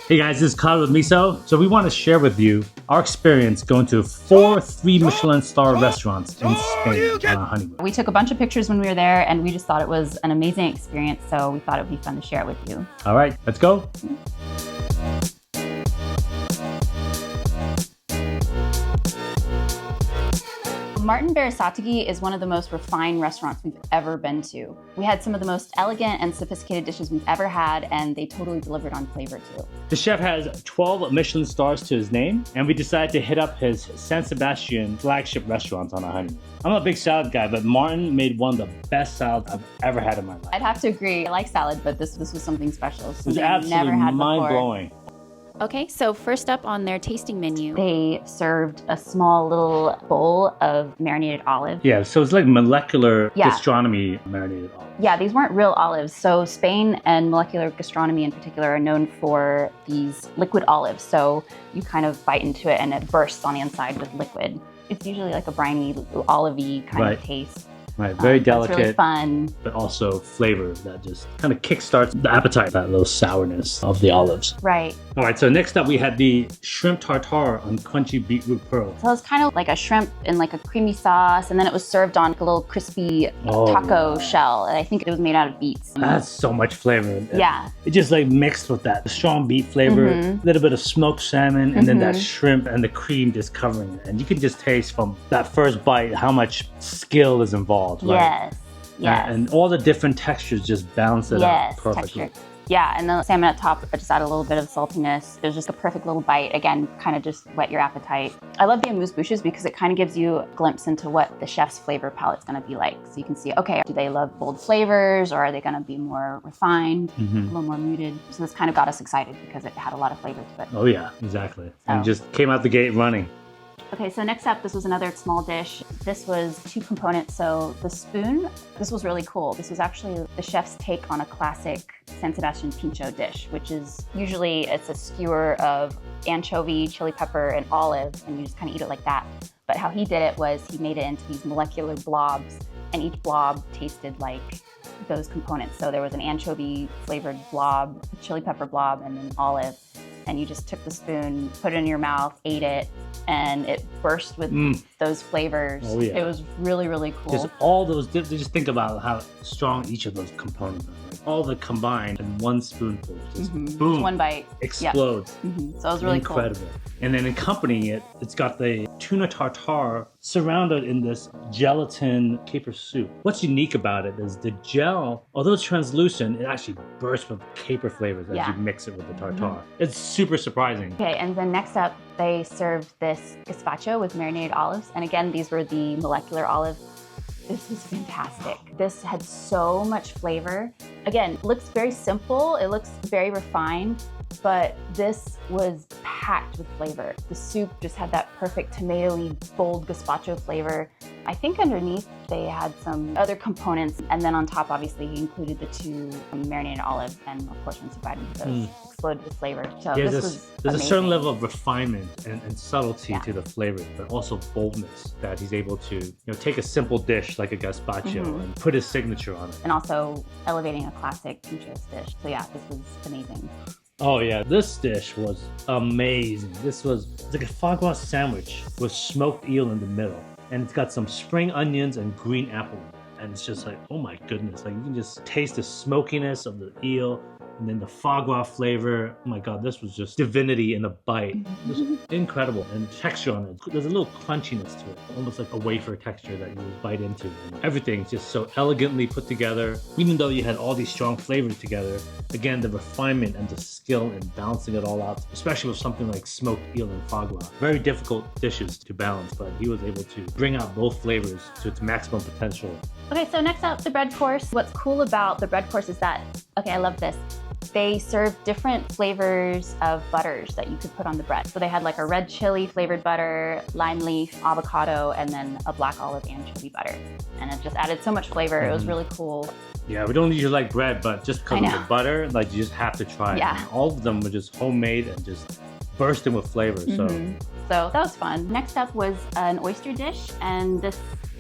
Hey guys, this is Cloud with Miso. So we want to share with you our experience going to 4 3-Michelin star restaurants in Spain on our honeymoon. We took a bunch of pictures when we were there and we just thought it was an amazing experience, so we thought it would be fun to share it with you. All right, let's go. Martín Berasategui is one of the most refined restaurants we've ever been to. We had some of the most elegant and sophisticated dishes we've ever had, and they totally delivered on flavor too. The chef has 12 Michelin stars to his name, and we decided to hit up his San Sebastian flagship restaurant on our honeymoon. I'm a big salad guy, but Martin made one of the best salads I've ever had in my life. I'd have to agree. I like salad, but this was something special. It was absolutely mind-blowing. Okay, so first up on their tasting menu, they served a small little bowl of marinated olive. Yeah, so it's like molecular gastronomy marinated olive. Yeah, these weren't real olives. So Spain and molecular gastronomy in particular are known for these liquid olives. So you kind of bite into it and it bursts on the inside with liquid. It's usually like a briny, olivey kind of taste. Right, very delicate, it's really fun, but also flavor that just kind of kickstarts the appetite, that little sourness of the olives. Right. All right, so next up we had the shrimp tartare on crunchy beetroot pearl. So it's kind of like a shrimp in like a creamy sauce, and then it was served on a little crispy taco shell. And I think it was made out of beets. That's so much flavor. Yeah. It just like mixed with that strong beet flavor, a little bit of smoked salmon, and then that shrimp and the cream just covering it. And you can just taste from that first bite how much skill is involved. Right? Yes. And all the different textures just balance it out perfectly. Texture. Yeah, and the salmon at top just added a little bit of saltiness. It was just a perfect little bite. Again, kind of just whet your appetite. I love the amuse-bouches because it kind of gives you a glimpse into what the chef's flavor palette's going to be like. So you can see, okay, do they love bold flavors or are they going to be more refined, a little more muted? So this kind of got us excited because it had a lot of flavor to it. Oh yeah, exactly. And just came out the gate running. Okay, so next up, this was another small dish. This was 2 components. So the spoon, this was really cool. This was actually the chef's take on a classic San Sebastian pincho dish, which is usually it's a skewer of anchovy, chili pepper, and olive, and you just kind of eat it like that. But how he did it was he made it into these molecular blobs, and each blob tasted like those components. So there was an anchovy flavored blob, a chili pepper blob, and then olive. And you just took the spoon, put it in your mouth, ate it, and it burst with those flavors. Oh, yeah. It was really, really cool. Just all those, just think about how strong each of those components are. Right? All the combined in one spoonful, just boom, just one bite, explodes. So it was really incredible. Cool. And then accompanying it, it's got the tuna tartare surrounded in this gelatin caper soup. What's unique about it is the gel, although it's translucent, it actually bursts with caper flavors as you mix it with the tartare. It's super surprising. Okay, and then next up, they served this gazpacho with marinated olives. And again, these were the molecular olive. This was fantastic. This had so much flavor. Again, it looks very simple. It looks very refined, but this was packed with flavor. The soup just had that perfect tomatoey, bold gazpacho flavor. I think underneath they had some other components, and then on top, obviously, he included the 2 marinated olives, and of course, once you bite into those, exploded with flavor. So there's a certain level of refinement and subtlety to the flavor, but also boldness that he's able to take a simple dish like a gazpacho and put his signature on it. And also elevating a classic pinchos dish. So yeah, this was amazing. Oh yeah, this dish was amazing. It's like a foie gras sandwich with smoked eel in the middle. And it's got some spring onions and green apple. And it's just like, oh my goodness. Like you can just taste the smokiness of the eel and then the foie gras flavor. Oh my God, this was just divinity in a bite. It was incredible. And texture on it. There's a little crunchiness to it, almost like a wafer texture that you would bite into. And everything's just so elegantly put together. Even though you had all these strong flavors together, again, the refinement and the skill in balancing it all out, especially with something like smoked eel and foie gras. Very difficult dishes to balance, but he was able to bring out both flavors to its maximum potential. Okay, so next up, the bread course. What's cool about the bread course is that, okay, I love this. They serve different flavors of butters that you could put on the bread. So they had like a red chili flavored butter, lime leaf, avocado, and then a black olive anchovy butter. And it just added so much flavor. It was really cool. Yeah, we don't usually like bread, but just because of the butter, like you just have to try it. Yeah. And all of them were just homemade and just bursting with flavor. So that was fun. Next up was an oyster dish, and this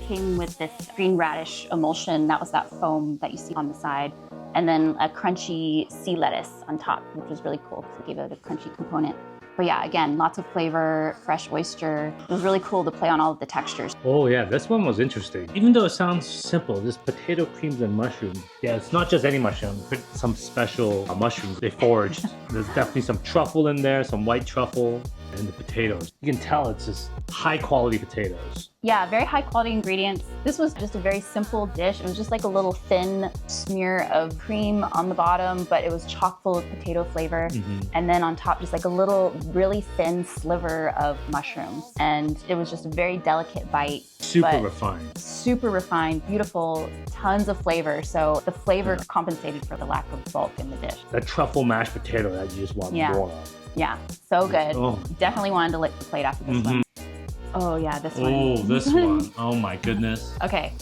came with this green radish emulsion. That was that foam that you see on the side. and then a crunchy sea lettuce on top, which was really cool because it gave it a crunchy component. But yeah, again, lots of flavor, fresh oyster. It was really cool to play on all of the textures. Oh yeah, this one was interesting. Even though it sounds simple, this potato creams and mushrooms. Yeah, it's not just any mushroom, some special mushrooms they foraged. There's definitely some truffle in there, some white truffle, and the potatoes. You can tell it's just high quality potatoes. Yeah, very high quality ingredients. This was just a very simple dish. It was just like a little thin smear of cream on the bottom, but it was chock full of potato flavor. And then on top, just like a little really thin sliver of mushrooms. And it was just a very delicate bite. Super refined. Super refined, beautiful, tons of flavor. So the flavor compensated for the lack of bulk in the dish. That truffle mashed potato that you just want more of. Yeah, so good. Oh. Definitely wanted to lick the plate after this one. Oh yeah, this one. Oh, this one. Oh my goodness. Okay.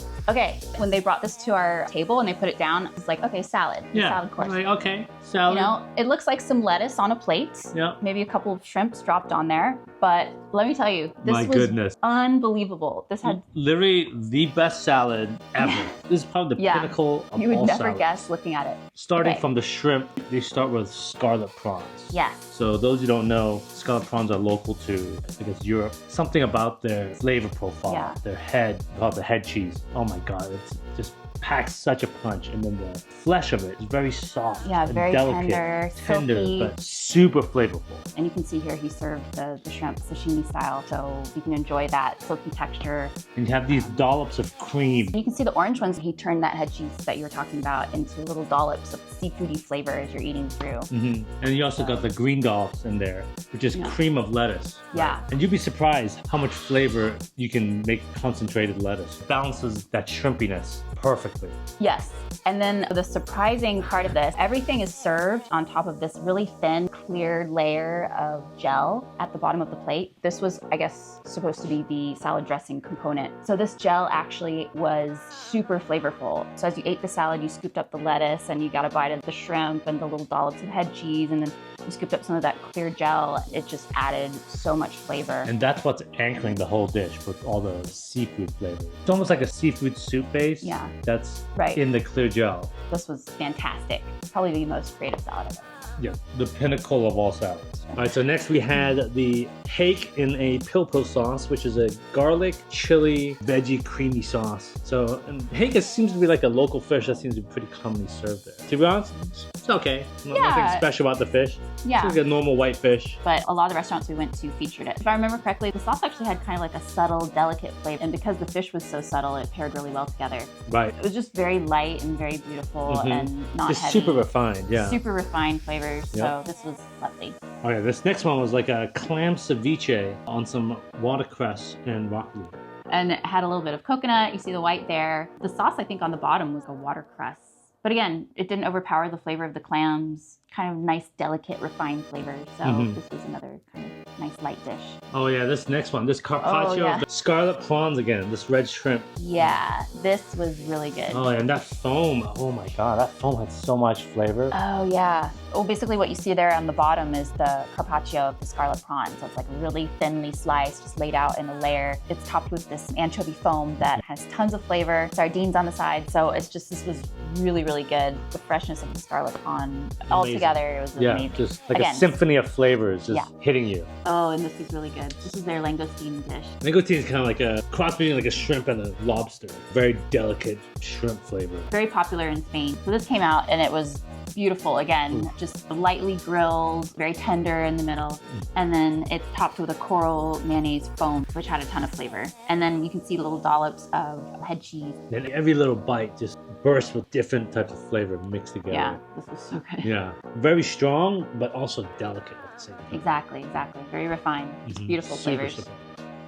When they brought this to our table and they put it down, it's like, okay, salad. Yeah. Salad course. Like, okay, salad. You know, it looks like some lettuce on a plate. Yeah. Maybe a couple of shrimps dropped on there. But let me tell you, this was unbelievable. This had literally the best salad ever. This is probably the pinnacle of all You would never salads. guess looking at it. Starting from the shrimp, they start with scarlet prawns. Yes. So those who don't know, scarlet prawns are local to, I guess, Europe. Something about their flavor profile, their head, called the head cheese. Oh my God, it's just packs such a punch. And then the flesh of it is very soft and very delicate. tender, silky. But super flavorful. And you can see here he served the shrimp sashimi style, so you can enjoy that silky texture. And you have these dollops of cream. And you can see the orange ones, he turned that head cheese that you were talking about into little dollops of seafoody flavor as you're eating through. And you also got the green dollops in there, which is cream of lettuce. Yeah. And you'd be surprised how much flavor you can make concentrated lettuce. It balances that shrimpiness perfectly. Yes. And then the surprising part of this, everything is served on top of this really thin, clear layer of gel at the bottom of the plate. This was, I guess, supposed to be the salad dressing component. So this gel actually was super flavorful. So as you ate the salad, you scooped up the lettuce and you got a bite of the shrimp and the little dollops of head cheese, and then you scooped up some of that clear gel. It just added so much flavor. And that's what's anchoring the whole dish with all the seafood flavor. It's almost like a seafood soup base. Yeah. That's in the clear gel. This was fantastic. Probably the most creative salad I've ever had. Yeah, the pinnacle of all salads. All right, so next we had the hake in a pilpul sauce, which is a garlic, chili, veggie, creamy sauce. So hake seems to be like a local fish that seems to be pretty commonly served there. To be honest, it's okay. Nothing special about the fish. Yeah. It's like a normal white fish. But a lot of the restaurants we went to featured it. If I remember correctly, the sauce actually had kind of like a subtle, delicate flavor. And because the fish was so subtle, it paired really well together. Right. It was just very light and very beautiful and not just heavy. super refined, yeah. Super refined flavors. So this was lovely. Okay, this next one was like a clam ceviche on some watercress and broccoli. And it had a little bit of coconut. You see the white there. The sauce, I think, on the bottom was a watercress. But again, it didn't overpower the flavor of the clams. Kind of nice, delicate, refined flavor. So this was another kind of nice light dish. Oh yeah, this next one, this carpaccio, the scarlet prawns again, this red shrimp. Yeah, this was really good. Oh, and that foam, oh my God, that foam had so much flavor. Oh yeah. Well, basically what you see there on the bottom is the carpaccio of the scarlet prawn. So it's like really thinly sliced, just laid out in a layer. It's topped with this anchovy foam that has tons of flavor, sardines on the side. So it's just, this was really, really good. The freshness of the scarlet prawn all together, it was amazing. Yeah, just like a symphony of flavors just hitting you. Oh, and this is really good. This is their langoustine dish. Langoustine is kind of like a cross between like a shrimp and a lobster. Very delicate shrimp flavor. Very popular in Spain. So this came out and it was beautiful. Again, just lightly grilled, very tender in the middle. And then it's topped with a coral mayonnaise foam, which had a ton of flavor. And then you can see little dollops of head cheese. And every little bite just bursts with different types of flavor mixed together. Yeah, this was so good. Yeah, very strong, but also delicate at the same time. Exactly, exactly. Very refined. Just beautiful flavors. Super.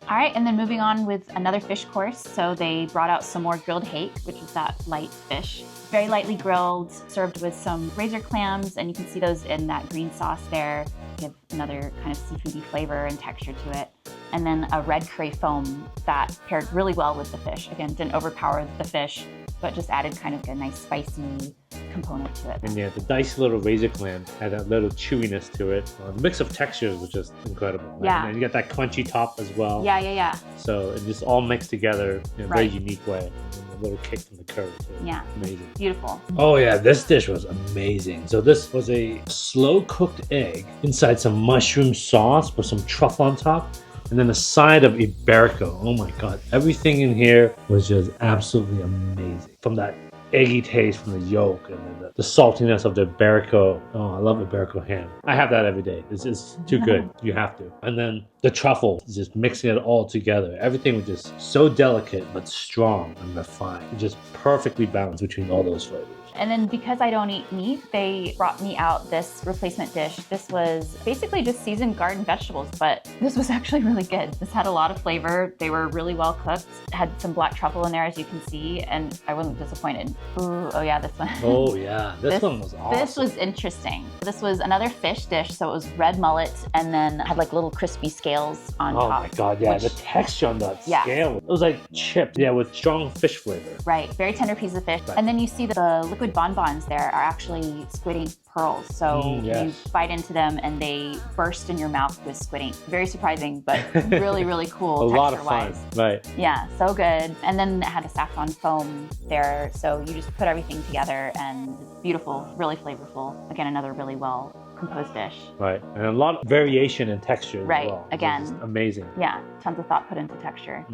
All right, and then moving on with another fish course. So they brought out some more grilled hake, which is that light fish. Very lightly grilled, served with some razor clams, and you can see those in that green sauce there. Give another kind of seafoody flavor and texture to it. And then a red curry foam that paired really well with the fish. Again, didn't overpower the fish, but just added kind of a nice spicy component to it. And yeah, the diced little razor clam had that little chewiness to it. The mix of textures was just incredible. Right? Yeah. And you got that crunchy top as well. Yeah. So it just all mixed together in a very Right. unique way. And a little kick from the curry too. Yeah. Amazing. Beautiful. Oh yeah, this dish was amazing. So this was a slow cooked egg inside some mushroom sauce with some truffle on top. And then a side of Iberico. Oh my god. Everything in here was just absolutely amazing. From that eggy taste from the yolk and then the saltiness of the Iberico. Oh, I love Iberico ham. I have that every day. It's just too good. You have to. And then the truffle, just mixing it all together. Everything was just so delicate but strong and refined. Just perfectly balanced between all those flavors. And then because I don't eat meat, they brought me out this replacement dish. This was basically just seasoned garden vegetables, but this was actually really good. This had a lot of flavor. They were really well cooked. Had some black truffle in there, as you can see, and I wasn't disappointed. Ooh, oh yeah, this one. Oh yeah, this one was awesome. This was interesting. This was another fish dish, so it was red mullet and then had like little crispy scales on top. Oh my god, yeah, the texture on that scale. It was like chips, yeah, with strong fish flavor. Right, very tender piece of fish. Right. And then you see the liquid bonbons there are actually squid ink pearls. So you bite into them and they burst in your mouth with squid ink. Very surprising, but really, really cool. A lot of fun, right? Yeah, so good. And then it had a saffron foam there. So you just put everything together and it's beautiful, really flavorful. Again, another really well composed dish. Right, and a lot of variation in texture as well. Again. Amazing. Yeah, tons of thought put into texture.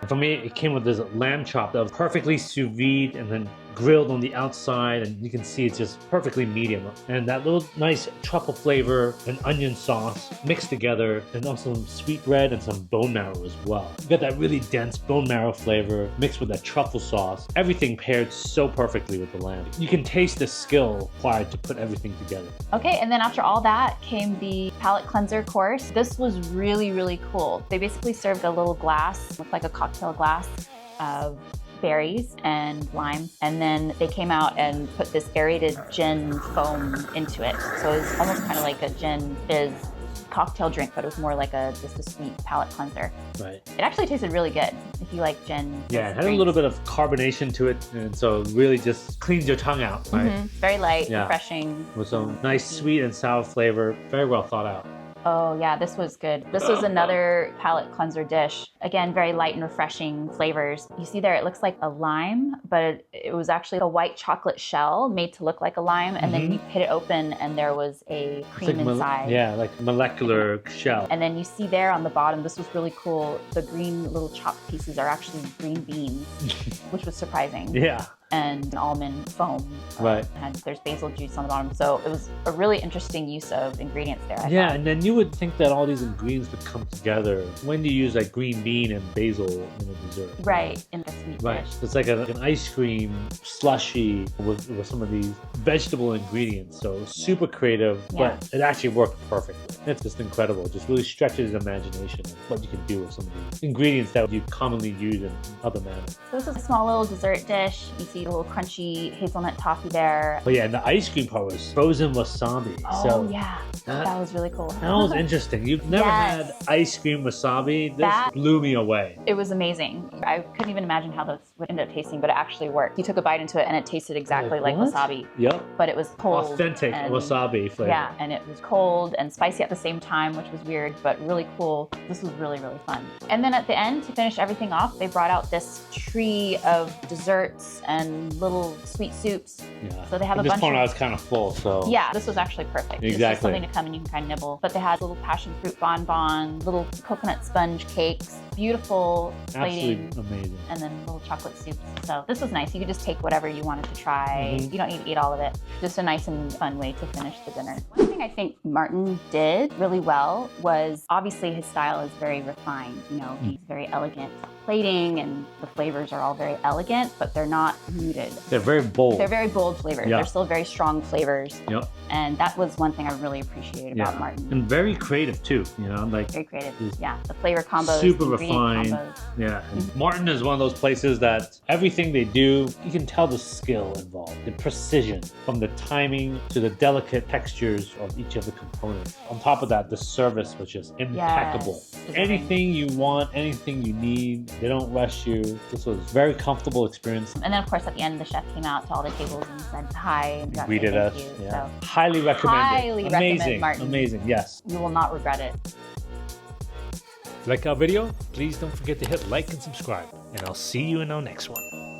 For me, it came with this lamb chop that was perfectly sous vide and then grilled on the outside, and you can see it's just perfectly medium. And that little nice truffle flavor and onion sauce mixed together, and also some sweetbread and some bone marrow as well. You got that really dense bone marrow flavor mixed with that truffle sauce. Everything paired so perfectly with the lamb. You can taste the skill required to put everything together. Okay, and then after all that came the palate cleanser course. This was really, really cool. They basically served a little glass, looked like a cocktail glass of berries and lime, and then they came out and put this aerated gin foam into it. So it was almost kind of like a gin fizz cocktail drink, but it was more like just a sweet palate cleanser. Right. It actually tasted really good if you like gin. Yeah, it had a little bit of carbonation to it, and so it really just cleans your tongue out. Right? Very light, refreshing. With some nice sweet and sour flavor, very well thought out. Oh yeah, this was good. This was another palate cleanser dish. Again, very light and refreshing flavors. You see there, it looks like a lime, but it was actually a white chocolate shell made to look like a lime, and then you hit it open and there was a cream inside. Yeah, like molecular shell. And then you see there on the bottom, this was really cool, the green little chopped pieces are actually green beans, which was surprising. Yeah. And almond foam. There's basil juice on the bottom. So it was a really interesting use of ingredients there. I thought. And then you would think that all these ingredients would come together when you use like green bean and basil in a dessert. Right, in a sweet dish. It's like an ice cream slushy with some of these vegetable ingredients. So super creative, but it actually worked perfectly. It's just incredible. It just really stretches the imagination of what you can do with some of these ingredients that you commonly use in other manners. So this is a small little dessert dish. You see a little crunchy hazelnut toffee there. But yeah, and the ice cream part was frozen wasabi. Oh yeah, that was really cool. That was interesting. You've never had ice cream wasabi. This blew me away. It was amazing. I couldn't even imagine how this would end up tasting, but it actually worked. You took a bite into it and it tasted exactly like wasabi. Yep. But it was cold. Authentic wasabi flavor. Yeah, and it was cold and spicy at the same time, which was weird, but really cool. This was really, really fun. And then at the end, to finish everything off, they brought out this tree of desserts and little sweet soups. Yeah. So they have At a bunch this point, of... I was kind of full, so... Yeah, this was actually perfect. Exactly. It's just something to come and you can kind of nibble. But they had little passion fruit bonbon, little coconut sponge cakes, beautiful plating. Absolutely amazing. And then little chocolate soups. So this was nice. You could just take whatever you wanted to try. You don't need to eat all of it. Just a nice and fun way to finish the dinner. One thing I think Martin did really well was, obviously his style is very refined. You know, he's very elegant plating and the flavors are all very elegant, but they're not muted. They're very bold. They're very bold flavors. Yeah. They're still very strong flavors. Yep. And that was one thing I really appreciated about Martin. And very creative too, you know, like very creative. Yeah, the flavor combos, super the ingredient refined. combos. Yeah, and Martin is one of those places that everything they do, you can tell the skill involved, the precision, from the timing to the delicate textures of each of the components. On top of that, the service was just impeccable. Yes. Anything you want, anything you need, They don't rush you. This was a very comfortable experience. And then, of course, at the end, the chef came out to all the tables and said hi and got to say Greeted thank us. you. Yeah. So Highly recommended. highly Amazing. recommend Martin. Amazing. Yes. You will not regret it. If you like our video, please don't forget to hit like and subscribe. And I'll see you in our next one.